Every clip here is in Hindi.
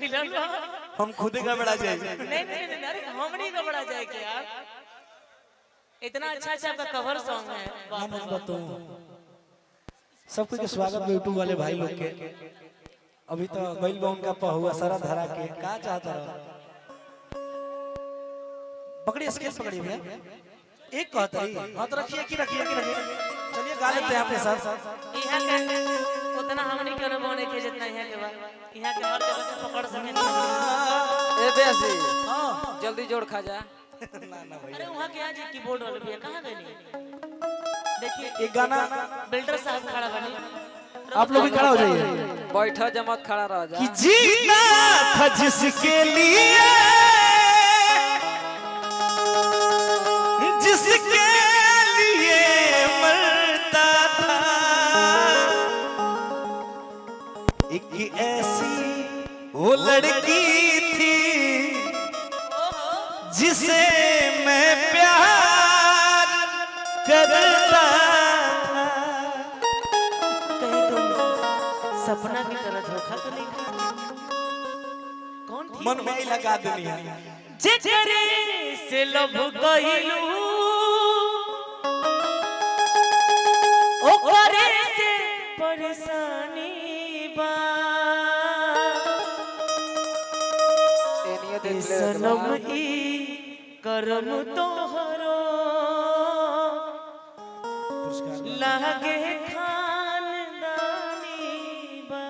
मिलन बा हम खुद घबरा जाए। नहीं नहीं नहीं अरे हम नहीं घबरा जाए के यार इतना अच्छा अच्छा आपका कवर सॉन्ग है बाप रे बाप। सबको के स्वागत यूट्यूब वाले भाई लोग के। अभी तो गइल बा उनका पहुआ सारा धरा के का चाहता रहा पकड़िए स्केल पकड़िए भैया एक कहता ही हां तो रखिए कि रखिए चलिए गा लेते हैं आपके साथ। यहाँ के उतना हम नहीं करे बने के जितना यहाँ के बाद यहाँ के हर जगह से पकड़ सके ए बेसी हां जल्दी जोड़ खा जा ना ना भैया अरे वहाँ के आज कीबोर्ड वाले भैया कहाँ गए देखिए एक गाना बिल्डर साहब खड़ा बने आप लोग भी खड़ा हो जाइए बैठा जमत खड़ा रह जा कि जीना था जिसके लिए जिसके लिए मरता था एक ऐसी वो लड़की थी जिसे मैं प्यार करता था। कहीं तुम सपना की तरह धोखा तो नहीं खा कौन थी मन में ही लगा देनी है जेकरे से लब कहिलू ओकरे से परेशानी बा एनियो देख ले सनम ई करम तोहरो लागे खानदानी बा।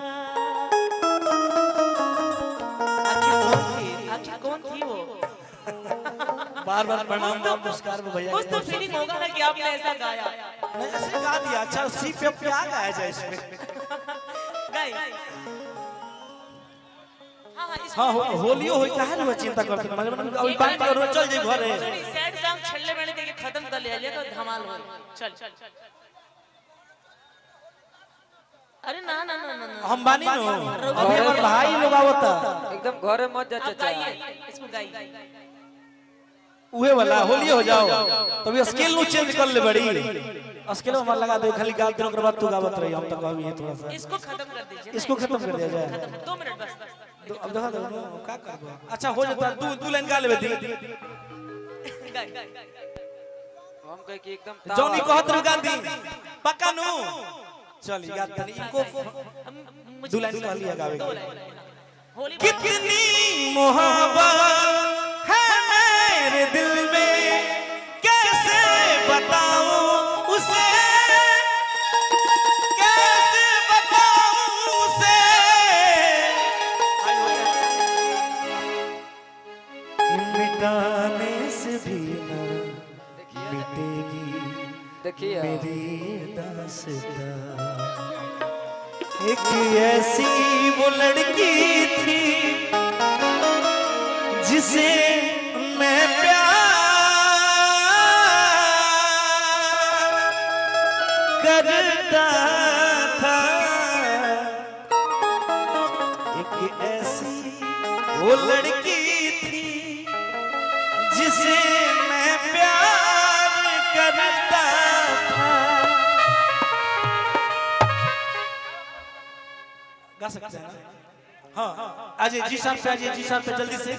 आखिर कौन थी वो बार बार प्रणाम नमस्कार भैया कुछ तो फीलिंग होगा ना कि आपने ऐसा गाया नहीं ऐसे गा दिया अच्छा सी पे क्या गाया जाए इसमें गाई हां होलियो होई काहे रे चिंता करते मतलब अभी बात करो चल जाई घरे सैड सॉन्ग छल्ले मैंने देके खत्म कर लिया तो धमाल हो चल अरे ना ना ना ना हम बानी नो अभी हमार भाई लोग आवता एकदम घरे मत जा चाचा इसको गाई उहे वाला होली हो जाओ तभी स्केल नु चेंज कर ले बड़ी स्केल में लगा दो खाली गा दो बाद तू गावत रही हम तो कहबी है थोड़ा सा इसको खत्म कर दीजिए इसको खत्म कर दिया जाए 2 मिनट बस अब देखा दो का करबो अच्छा हो जाता दू लाइन गा लेबे दी हम कह कि एकदम जौनी कहत रह गांधी पक्का नु चल गा तनी इनको दू लाइन कह लिया गावे होली कितनी मोहब्बत है मेरे दिल में कैसे बताऊं उसे कैसे बताऊं उसे मिटाने से भी ना मिटेगी देखिए मेरी दास्तां एक ऐसी वो लड़की थी जिसे मैं प्यार करता था एक ऐसी वो लड़की थी जिसे मैं प्यार करता था। गा सकते हैं ना हाँ आज जी साहब पे जल्दी से